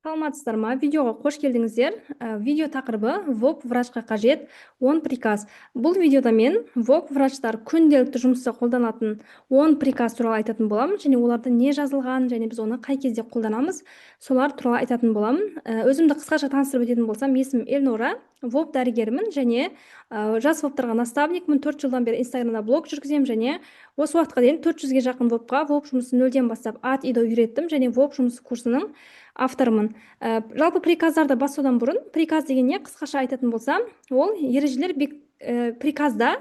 Саламатсыздар ма? Видеоға қош келдіңіздер. Видео тақырыбы ВОП врачқа қажет 10 приказ. Бұл видеода мен ВОП врачтар күнделікті жұмыста қолданатын 10 приказ туралы айтатын боламын, және оларда не жазылған, және біз оны қай кезде қолданамыз, солар туралы айтатын боламын. Өзімді қысқаша таныстырып өтетін болсам, есімім Эльнора, ВОП дәрігерімін, және жас ВОПтарға наставникмін. 4 жылдан бері Инстаграмда блог жүргіземін, және осы уақытқа дейін 400-ге жақын ВОПқа ВОП жұмысын нөлден бастап ат-иді үйреттім, және ВОП жұмысы курсының автормын. Жалпы приказдарды бастаудан бұрын, приказ деген не, қысқаша айтатын болсам, ол ережелер. Приказда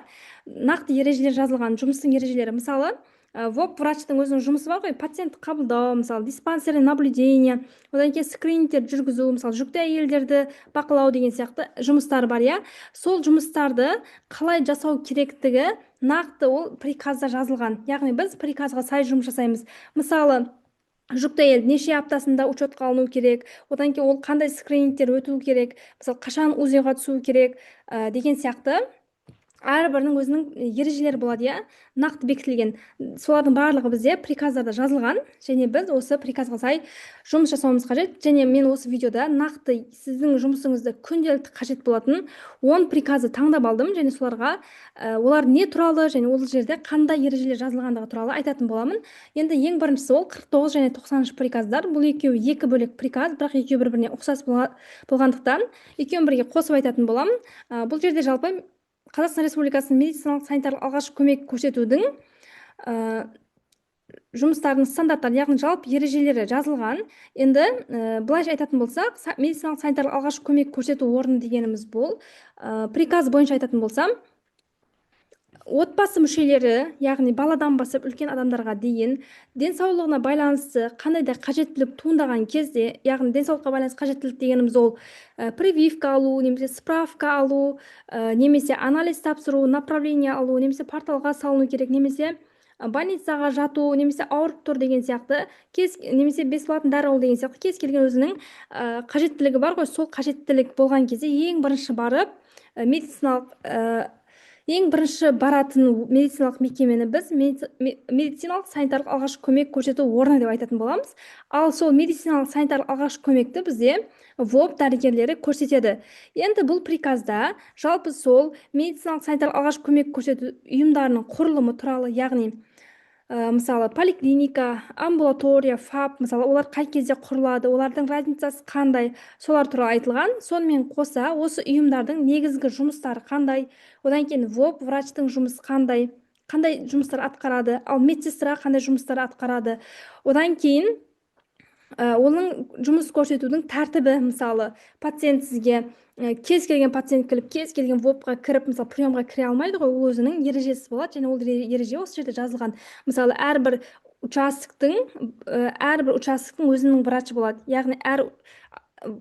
нақты ережелер жазылған, жұмыстың ережелері. Мысалы, ВОП врачтың өзінің жұмысы бар ғой, пациентті қабылдау, мысалы диспансерлік наблюдение, одан кейін скринингтер жүргізу, мысалы жүкті әйелдерді бақылау деген сияқты жұмыстар бар, иә. Сол жұмыстарды қалай жасау керектігі нақты ол приказда жазылған. Яғни біз приказға сай жұмыс жасаймыз. Мысалы, жүкті әйел неше аптасында учетқа алыну керек, одан кейін ол қандай скринингтер өту керек, мысалы қашан УЗИ-ға түсу керек деген сияқты әрбірінің өзінің ережелері болады, иә, нақты бекітілген. Солардың барлығы бізде приказдарда жазылған, және біз осы приказға сай жұмыс жасауымыз қажет. Және мен осы видеода нақты сіздің жұмысыңызды күнделікті қажет болатын 10 приказды таңдап алдым, және соларға олар не туралы, және ол жерде қандай ережелер жазылғандығы туралы айтатын боламын. Енді ең біріншісі ол 49 және 90 приказдар. Бұл екеуі екі бөлек приказ, бірақ екеуі бір-біріне ұқсас болғандықтан екеуін бірге қосып айтатын боламын. Бұл жерде жалпы Қазақстан Республикасының медициналық санитарлық алғашқы көмек көрсетудің жұмыстарының стандарттары, яғни жалпы ережелері жазылған. Енді былайша айтатын болсақ, медициналық санитарлық алғашқы көмек көрсету орны дегеніміз бұл. Приказ бойынша айтатын болсам, отбасы мүшелері, яғни баладан бастап үлкен адамдарға дейін, денсаулығына байланысты қандай да қажеттілік туындаған кезде, яғни денсаулыққа байланысты қажеттілік дегеніміз ол прививка алу, немесе справка алу, немесе анализ тапсыру, направление алу, немесе порталға салыну керек, немесе больницаға жату, немесе ауырып тұр деген сияқты, немесе бесплатно дәрі алу деген сияқты, кез келген өзінің қажеттілігі бар ғой. Сол қажеттілік болған кезде ең бірінші баратын медициналық мекемені біз медициналық санитарлық алғашқы көмек көрсету орны деп айтатын боламыз. Ал сол медициналық санитарлық алғашқы көмекті бізде ВОП дәрігерлері көрсетеді. Енді бұл приказда жалпы сол медициналық санитарлық алғашқы көмек көрсету ұйымдарының құрылымы туралы, яғни мысалы поликлиника, амбулатория, ФАП, мысалы олар қай кезде құрылады, олардың разницасы қандай, солар туралы айтылған. Сонымен қоса осы ұйымдардың негізгі жұмыстары қандай, одан кейін ВОП врачтың жұмысы қандай жұмыстар атқарады, ал медсестра қандай жұмыстар атқарады. Одан кейін оның жұмыс көрсетудің тәртібі, мысалы пациент сізге кез келген пациент келіп, кез келген ВОПқа кіріп, мысалы приемға кіре алмайды ғой, ол өзінің ережесі болады, және ол ереже осы жерде жазылған. Мысалы әрбір участоктың өзінің врачы болады, яғни әр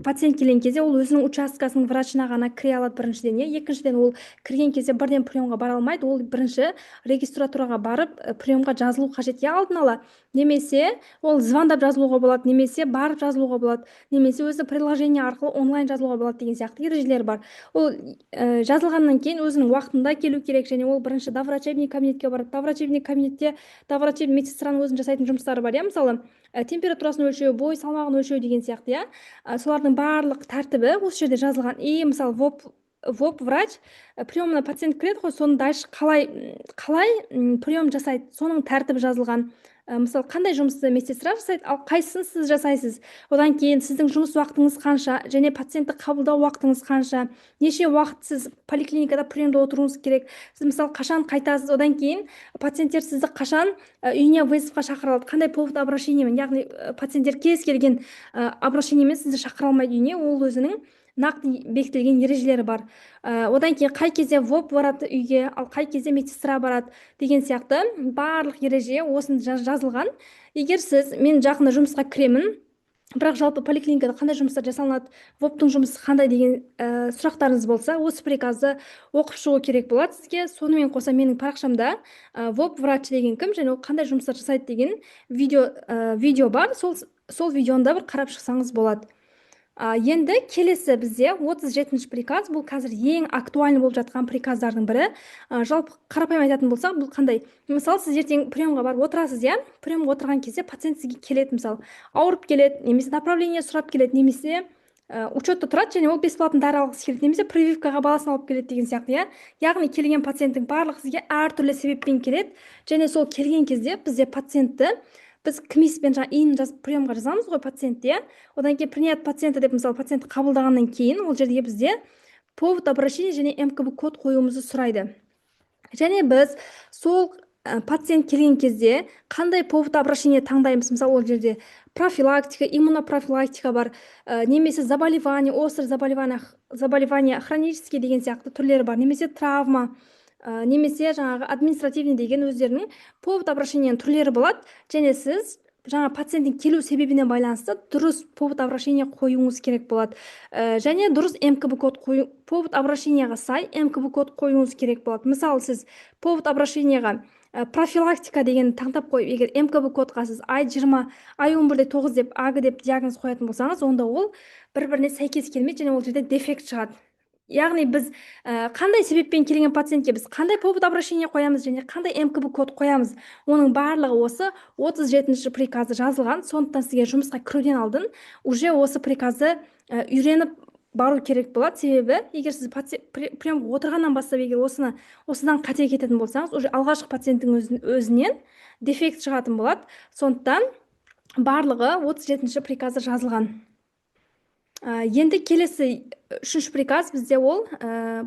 пациент келген кезде ол өзінің участкасының врачына ғана кіре алады, біріншіден. Екіншіден, ол кірген кезде бірден приемға бара алмайды, ол бірінші регистратураға барып приемға жазылу қажет, алдын ала. Немесе ол звондап жазылуға болады, немесе барып жазылуға болады, немесе өзі приложение арқылы онлайн жазылуға болады деген сияқты ережелер бар. Ол жазылғаннан кейін өзінің уақытында келу керек, және ол бірінші доврачебный кабинетке барады. Доврачебный кабинетте доврачебный медсестраның өзінің жасайтын жұмыстары бар, мысалы температурасын өлшеу, бой салмағын өлшеу деген сияқты, солардың барлық тәртібі осы жерде жазылған. Мысалы ВОП врач приемына пациент кіреді ғой, соны дальше қалай прием жасайды, соның тәртібі жазылған. Мысалы қандай жұмысты медсестра жасайды, ал қайсысын сіз жасайсыз, одан кейін сіздің жұмыс уақытыңыз қанша, және пациентті қабылдау уақытыңыз қанша, неше уақыт сіз поликлиникада приемда отыруыңыз керек, сіз мысалы қашан қайтасыз, одан кейін пациенттер сізді қашан үйіне вызовқа шақырылады, қандай повод обращениемен, яғни пациенттер кез келген обращениемен сізді шақыра алмайды үйіне, ол өзінің нақты бекітілген ережелері бар. Одан кейін қай кезде ВОП барады үйге, ал қай кезде медсестра барады деген сияқты барлық ереже осында жазылған. Егер мен жақында жұмысқа кіремін, бірақ жалпы поликлиникада қандай жұмыстар жасалынады, ВОПтың жұмысы қандай деген сұрақтарыңыз болса, осы приказды оқып шығу керек болады сізге. Сонымен қоса менің парақшамда ВОП врач деген кім, және ол қандай жұмыстар жасайды деген видео бар. Сол видеоны да бір қарап шықсаңыз болады. Енді келесі бізде 37-ші приказ, бұл қазір ең актуальны болып жатқан приказдардың бірі. Жалпы қарапайым айтатын болсақ, бұл қандай? Мысалы, сіз ертең приемға барып отырасыз, иә? Приемға отырған кезде пациент сізге келеді, мысалы, ауырып келеді, немесе направление сұрап келеді, немесе учетта тұрады, және ол бесплатно дәрі алғысы келеді, немесе прививкаға баласын алып келеді деген сияқты, иә? Яғни келген пациенттің барлығы сізге әртүрлі себеппен келеді, және сол келген кезде бізде пациентті біз кмиспен иін жазып приемға жазамыз ғой пациентті, иә? Одан кейін принят пациента деп, мысалы, пациентті қабылдағаннан кейін ол жерде бізде повод обращения және мкб код қоюымызды сұрайды. Және біз сол пациент келген кезде қандай повод обращения таңдаймыз? Мысалы, ол жерде профилактика, иммунопрофилактика бар, немесе заболевание, острое заболевание хронический деген сияқты түрлері бар, немесе травма, немесе жаңағы административный деген өздерінің повод обращениенің түрлері болады. Және сіз жаңа пациенттің келу себебіне байланысты дұрыс повод обращения қоюыңыз керек болады. Және дұрыс мкб код қою, повод обращенияға сай мкб код қоюыңыз керек болады. Мысалы, сіз повод обращенияға профилактика деген таңдап қойып, егер мкб кодқа сіз I20, I11-9 деп, АГ деп диагноз қоятын болсаңыз, онда ол бір-біріне сәйкес келмейді, және ол жерде дефект шығады. Яғни біз қандай себеппен келген пациентке біз қандай повод обращения қоямыз және қандай мкб код қоямыз, оның барлығы осы 37-ші приказы жазылған. Сондықтан сізге жұмысқа кіруден алдын уже осы приказды үйреніп бару керек болады. Себебі егер сіз приемға отырғаннан бастап егер осыдан қате кететін болсаңыз, уже алғашқы пациенттің өзінен дефект шығатын болады. Сондықтан барлығы 37-ші приказы жазылған. Енді келесі 3-ші приказ бізде ол,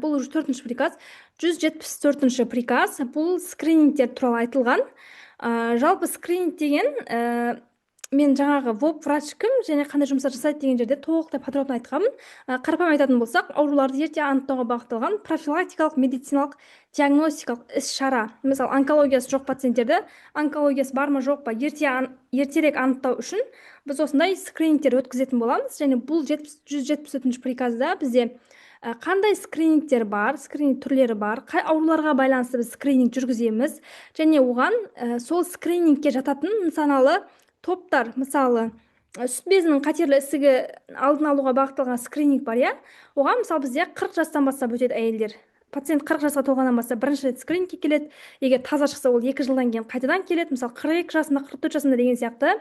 бұл 4-ші приказ, 174-ші приказ, бұл скринингтер туралы айтылған. Жалпы скрининг деген мен жаңағы ВОП врач кім және қандай жұмыстар жасайды деген жерде толықтай подробно айтқанмын. Қарапайым айтатын болсақ, ауруларды ерте анықтауға бағытталған профилактикалық медициналық диагностикалық іс-шара. Мысалы, онкологиясы жоқ пациенттерді, онкологиясы бар ма жоқ па ертерек анықтау үшін біз осындай скринингтер өткізетін боламыз. Және бұл 174-ші приказда бізде қандай скринингтер бар, скрининг түрлері бар, қай ауруларға байланысты біз скрининг жүргіземіз, және оған сол скринингке жататын нысаналы топтар, мысалы, сүт безінің қатерлі ісігі алдын алуға бағытталған скрининг бар, иә? Оған мысалы бізде 40 жастан бастап өтеді әйелдер. Пациент 40 жасқа толғаннан бастап бірінші рет скринингке келеді. Егер таза шықса, ол 2 жылдан кейін қайтадан келеді. Мысалы, 42 жасында, 44 жасында деген сияқты.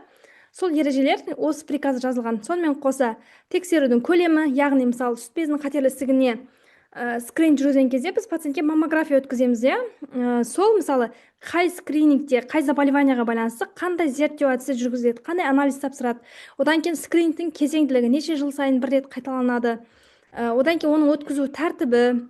Сол ережелер осы приказда жазылған. Сонымен қоса тексерудің көлемі, яғни мысалы сүт безінің қатерлі ісігіне скрининг жүргізген кезде біз пациентке маммография өткіземіз, иә? Сол мысалы қай скринингте, қай заболеванияға байланысты қандай зерттеу әдісі жүргізіледі, қандай анализ тапсырады. Одан кейін скринингтің кезеңділігі неше жыл сайын бір рет қайталанады. Одан кейін оның өткізу тәртібі,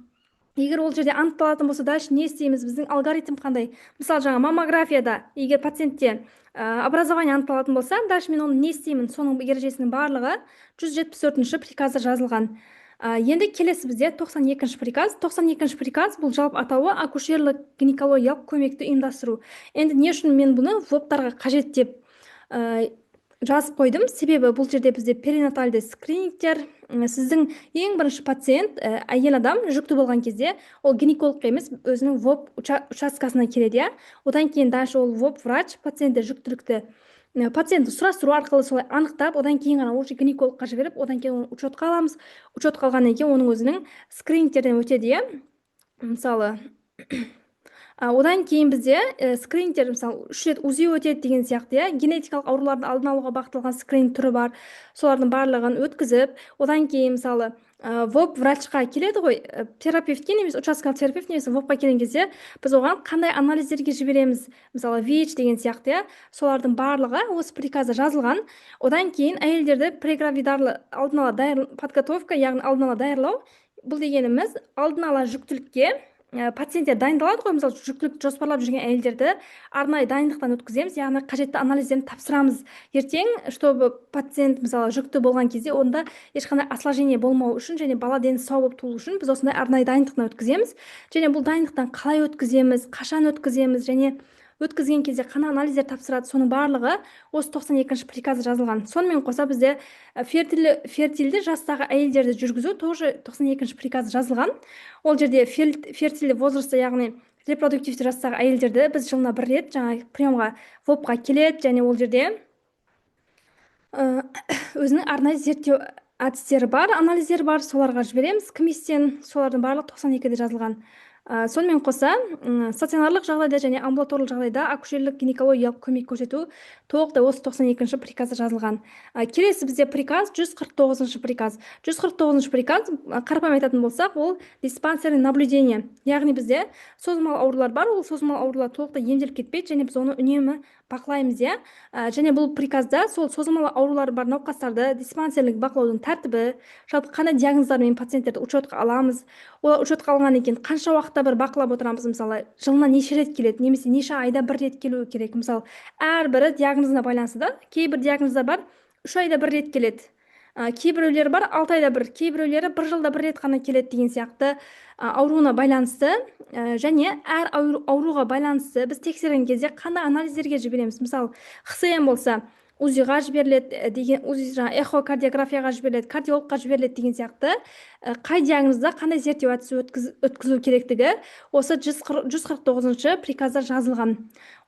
егер ол жерде анықталатын болса, дальше не істейміз, біздің алгоритм қандай. Мысалы, жаңа маммографияда егер пациентте образование анықталатын болса, дальше мен оны не істеймін, соның ережесінің барлығы 174-ші приказда жазылған. Енді келесі бізде 92-ші приказ. 92-ші приказ бұл жалпы атауы акушерлік гинекологиялық көмекті ұйымдастыру. Енді не үшін мен бұны ВОП-тарға қажет деп жазып қойдым? Себебі бұл жерде бізде перинатальды скринингтер, сіздің ең бірінші пациент, әйел адам жүкті болған кезде, ол гинекологқа емес, өзінің ВОП учаскасына келеді, иә? Одан кейін дальше ол ВОП врач пациентті жүктілікті пациентті сұрастыру арқылы солай анықтап, одан кейін ғана уже гинекологқа жіберіп, одан кейін учетқа аламыз. Учетқа алғаннан кейін оның өзінің скринингтерден өтеді, иә? Мысалы, одан кейін бізде скринингтер, мысалы, 3 рет УЗИ өтеді деген сияқты, иә? Генетикалық ауруларды алдын алуға бағытталған скрининг түрі бар. Солардың барлығын өткізіп, одан кейін мысалы ВОП врачқа келеді ғой, терапевтке, немесе учаскалық терапевт, немесе ВОПқа келген кезде біз оған қандай анализдерге жібереміз, мысалы ВИЧ деген сияқты, иә? Солардың барлығы осы приказда жазылған. Одан кейін әйелдерді прегравидарлы алдын ала подготовка, яғни алдын ала даярлау. Бұл дегеніміз алдын ала жүктілікке пациенттер дайындалады ғой, мысалы жүктілік жоспарлап жүрген әйелдерді арнайы дайындықтан өткіземіз, яғни қажетті анализдерін тапсырамыз. Ертең, чтобы пациент мысалы жүкті болған кезде онда ешқандай осложнение болмау үшін және бала дені сау болып туылу үшін біз осындай арнайы дайындықтан өткіземіз. Және бұл дайындықтан қалай өткіземіз, қашан өткіземіз және өткізген кезде қана анализдер тапсырады, соның барлығы осы 92-ші приказда жазылған. Сонымен қоса бізде фертильді жастағы әйелдерді жүргізу тоже 92-ші приказда жазылған. Ол жерде фертильді возрасты, яғни репродуктивті жастағы әйелдерді біз жылына бір рет жаңа приемға ВОПқа келеді, және ол жерде өзінің арнайы зерттеу әдістері бар, анализдер бар, соларға жібереміз. комиссиян солардың барлық 92-де жазылған. Сонымен қоса, стационарлық жағдайда және амбулаторлық жағдайда акушерлік гинекологиялық көмек көрсету толықтай осы 92-ші приказда жазылған. Келесі бізде приказ 149-ші приказ. 149-ші приказ, қарапайым айтатын болсақ, ол диспансерный наблюдение. Яғни бізде созылмалы аурулар бар, ол созылмалы аурулар толықтай емделіп кетпейді, және біз оны үнемі бақылаймыз, иә. Және бұл приказда сол созылмалы аурулары бар науқастарды диспансерлік бақылаудың тәртібі, жалпы қандай диагноздармен пациенттерді учетқа аламыз, олар учетқа алынған екен қанша уақытта бір бақылап отырамыз, мысалы жылына неше рет келеді, немесе неше айда бір рет келуі керек. Мысалы әрбірі диагнозына байланысты да, кейбір диагноздар бар 3 айда бір рет келеді, кейбіреулері бар 6 айда бір, кейбіреулері 1 жылда бір рет қана келеді деген сияқты ауруына байланысты, және әр ауруға байланысты біз тексерген кезде қандай анализдерге жібереміз. Мысалы ХСМ болса УЗИға жіберіледі деген, УЗИ эхокардиографияға жіберіледі, кардиологқа жіберіледі деген сияқты қай диагнозда қандай зерттеу әдісі өткізу керектігі осы 149-ші приказда жазылған.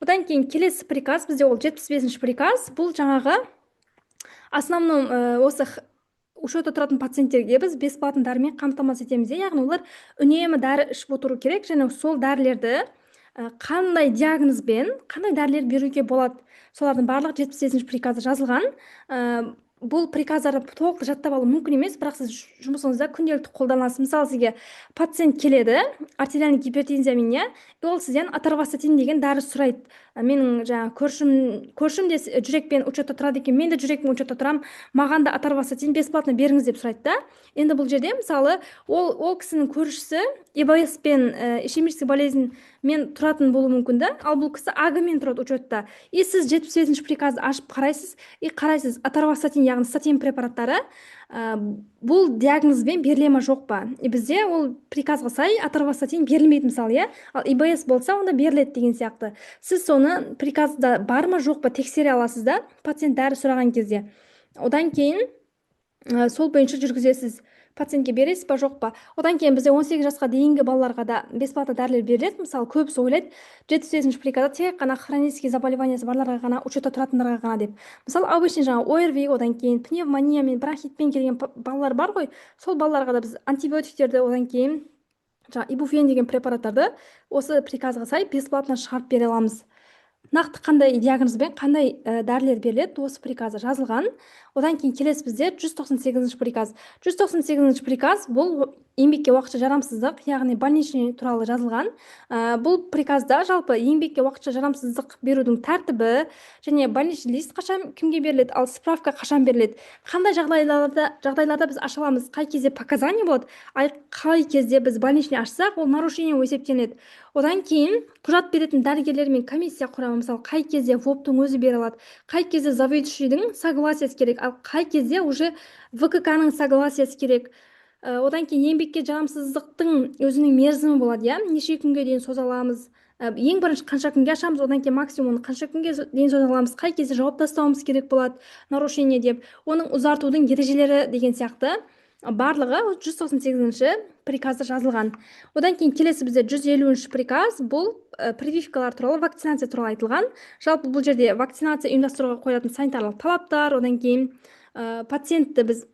Одан кейін келесі приказ бізде ол 75-ші приказ. Бұл жаңағы основном осы учетта тұратын пациенттерге біз бесплатно дәрімен қамтамасыз етеміз. Яғни олар үнемі дәрі ішіп отыру керек, және сол дәрілерді қандай диагнозбен қандай дәрілер беруге болады, солардың барлық 78-ші приказда жазылған. Бұл приказдарды толық жаттап алу мүмкін емес, бірақ сіз жұмысыңызда күнделікті қолданасыз. Мысалы сізге пациент келеді артериальный гипертензиямен, иә, ол сізден аторвастатин деген дәрі сұрайды. Менің жаңағы көршім де жүрекпен учетта тұрады екен, мен де жүрекпен учетта тұрам, маған да аторвастатин бесплатно беріңіз деп сұрайды да. Енді бұл жерде мысалы ол кісінің көршісі ИБС пен ишемический болезнь мен тұратын болуы мүмкін да, ал бұл кісі АГ-мен тұрады учетта. И сіз 78-ші приказды ашып қарайсыз, и қарайсыз аторвастатин, яғни статин препараттары бұл диагнозбен беріле ма жоқ па. Бізде ол приказға сай аторвастатин берілмейді, мысалы, иә. Ал ИБС болса, онда беріледі деген сияқты. Сіз соны приказда бар ма жоқ па тексере аласыз да, пациент дәрі сұраған кезде. Одан кейін сол бойынша жүргізесіз. Пациентке бересіз ба жоқ па. Одан кейін бізде 18 жасқа дейінгі балаларға да бесплатно дәрілер беріледі. Мысалы көбісі ойлайды 78-ші приказда тек қана хронический заболеваниясы барларға ғана, учетта тұратындарға ғана деп. Мысалы обычный жаңағы ОРВИ, одан кейін пневмония мен бронхитпен келген балалар бар ғой, сол балаларға да біз антибиотиктерді, одан кейін жаңағы ибуфен деген препараттарды осы приказға сай бесплатно шығарып бере аламыз. Нақты қандай диагнозбен қандай дәрілер беріледі, осы приказда жазылған. Одан кейін келесі бізде 198-ші приказ. 198-ші приказ бұл еңбекке уақытша жарамсыздық, яғни больничный туралы жазылған. Бұл приказда жалпы еңбекке уақытша жарамсыздық берудің тәртібі және больничный лист қашан кімге беріледі, ал справка қашан беріледі, қандай жағдайларда біз аша аламыз, қай кезде показания болады, қай кезде біз больничный ашсақ, ол нарушение есептелінеді. Одан кейін құжат беретін дәрігерлермен комиссия құрамы, мысалы қай кезде ВОП-тың өзі бере алады, қай кезде заведующийдің согласиесі керек, ал қай кезде уже ВКК-ның согласиесі керек. Одан кейін еңбекке жарамсыздықтың өзінің мерзімі болады, иә, неше күнге дейін соза аламыз. Ең бірінші қанша күнге ашамыз, одан кейін максимум қанша күнге дейін соза аламыз, қай кезде жауап тастауымыз керек болады нарушение деп, оның ұзартудың ережелері деген сияқты барлығы 198-ші приказда жазылған. Одан кейін келесі бізде 150-ші приказ, бұл прививкалар туралы, вакцинация туралы айтылған. Жалпы бұл жерде вакцинация ұйымдастыруға қойылатын санитарлық талаптар, одан кейін пациентті біз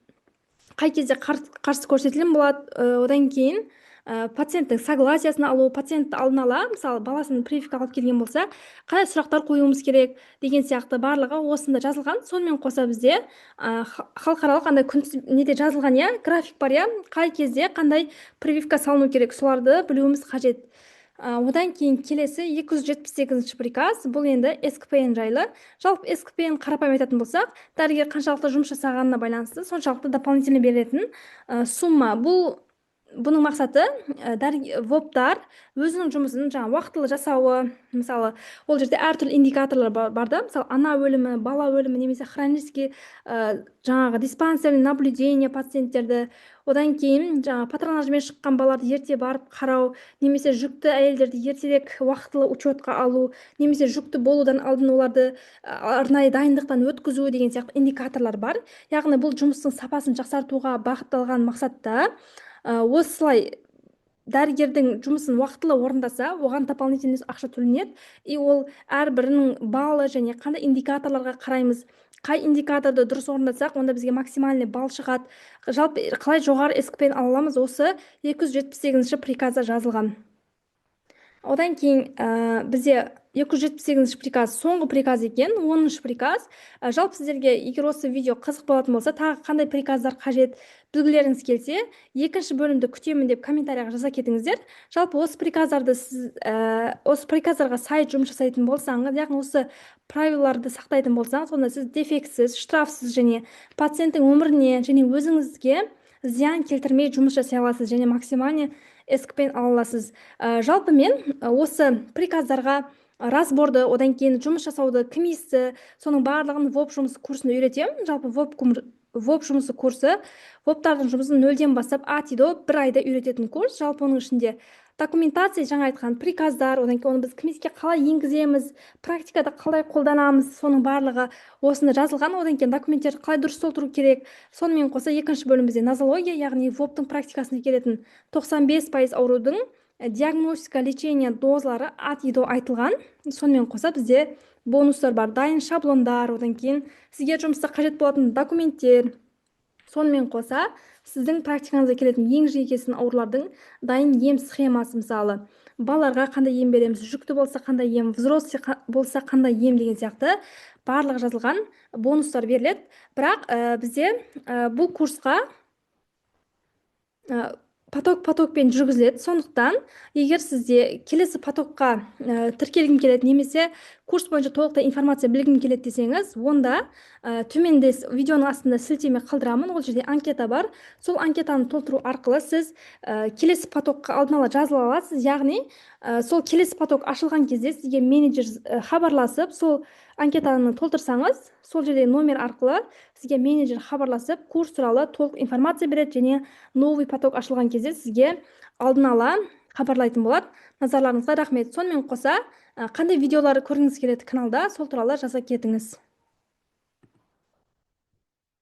қай кезде қарсы көрсетілім болады, одан кейін пациенттің согласиясын алу, пациентті алдын ала, мысалы баласын прививка алып келген болса, қандай сұрақтар қоюымыз керек деген сияқты барлығы осында жазылған. Сонымен қоса бізде халықаралық андай неде жазылған, иә, график бар, иә, қай кезде қандай прививка салыну керек, соларды білуіміз қажет. Одан кейін келесі 278-ші приказ, бұл енді СКПН жайлы. Жалпы СКПН қарапайым айтатын болсақ, дәрігер қаншалықты жұмыс жасағанына байланысты соншалықты дополнительно берілетін сумма. Бұның мақсаты ВОП-тар өзінің жұмысын уақытылы жасауы. Мысалы, ол жерде әртүрлі индикаторлар бар да, мысалы ана өлімі, бала өлімі, немесе хронический жаңағы диспансерный наблюдение пациенттерді, одан кейін патронажмен шыққан балаларды ерте барып қарау, немесе жүкті әйелдерді ертерек уақытылы учетқа алу, немесе жүкті болудан алдын оларды арнайы дайындықтан өткізу деген сияқты индикаторлар бар. Яғни бұл жұмыстың сапасын жақсартуға бағытталған мақсатта осылай дәрігердің жұмысын уақытылы орындаса, оған дополнительный ақша төленеді, и ол әрбірінің баллы және қандай индикаторларға қараймыз, қай индикаторды дұрыс орындасақ, онда бізге максимальный балл шығады. Жалпы қалай жоғары ескпен ала аламыз, осы 278 приказда жазылған. Одан кейін бізде 278 приказ соңғы приказ екен, 10-шы приказ. Жалпы сіздерге егер осы видео қызық болатын болса, тағы қандай приказдар қажет білгілеріңіз келсе, екінші бөлімді күтемін деп комментарияға жаза кетіңіздер. Жалпы осы приказдарды сіз осы приказдарға сай жұмыс жасайтын болсаңыз, яғни осы правиларды сақтайтын болсаңыз, онда сіз дефектсіз, штрафсыз және пациенттің өміріне және өзіңізге зиян келтірмей жұмыс жасай аласыз және максимальный ескпен ала аласыз. Жалпы мен осы приказдарға разборды, одан кейін жұмыс жасауды, кімисті, соның барлығын ВОП жұмысы курсында үйретемін. Жалпы ВОП жұмысы курсы, ВОПтардың жұмысын 0-ден бастап А-до 1 айда үйрететін курс. Жалпы оның ішінде документация, жаңа айтқан приказдар, одан кейін оны біз кімиске қалай енгіземіз, практикада қалай қолданамыз, соның барлығы осында жазылған. Одан кейін документтерді қалай дұрыс толтыру керек. Сонымен қоса екінші бөлім бізде нозология, яғни ВОПтың практикасына келетін 95% аурудың диагностика, лечение дозалары А-до айтылған. Сонымен қоса бізде бонустар бар, дайын шаблондар, одан кейін сізге жұмыста қажет болатын документтер. Сонымен қоса сіздің практикаңызға келетін ең жиі кездесетін аурулардың дайын ем схемасы, мысалы балаларға қандай ем береміз, жүкті болса қандай ем, взрослый болса қандай ем деген сияқты барлығы жазылған бонустар беріледі. Бірақ бізде бұл курсқа потокпен жүргізіледі. Сондықтан, егер сізде келесі потокқа тіркелгім келеді, немесе курс бойынша толықтай информация білгім келеді десеңіз, онда төменде видеоның астында сілтеме қалдырамын. Ол жерде анкета бар. Сол анкетаны толтыру арқылы сіз келесі потокқа алдын ала жазыла аласыз. Яғни сол келесі поток ашылған кезде сізге менеджер хабарласып, сол анкетаны толтырсаңыз, сол жерде номер арқылы сізге менеджер хабарласып, курс туралы толық информация береді және новый поток ашылған кезде сізге алдын ала хабарлайтын болады. Назарларыңызға рахмет. Сонымен қоса, қандай видеолары көргіңіз келеді каналда, сол туралы жаза кетіңіз.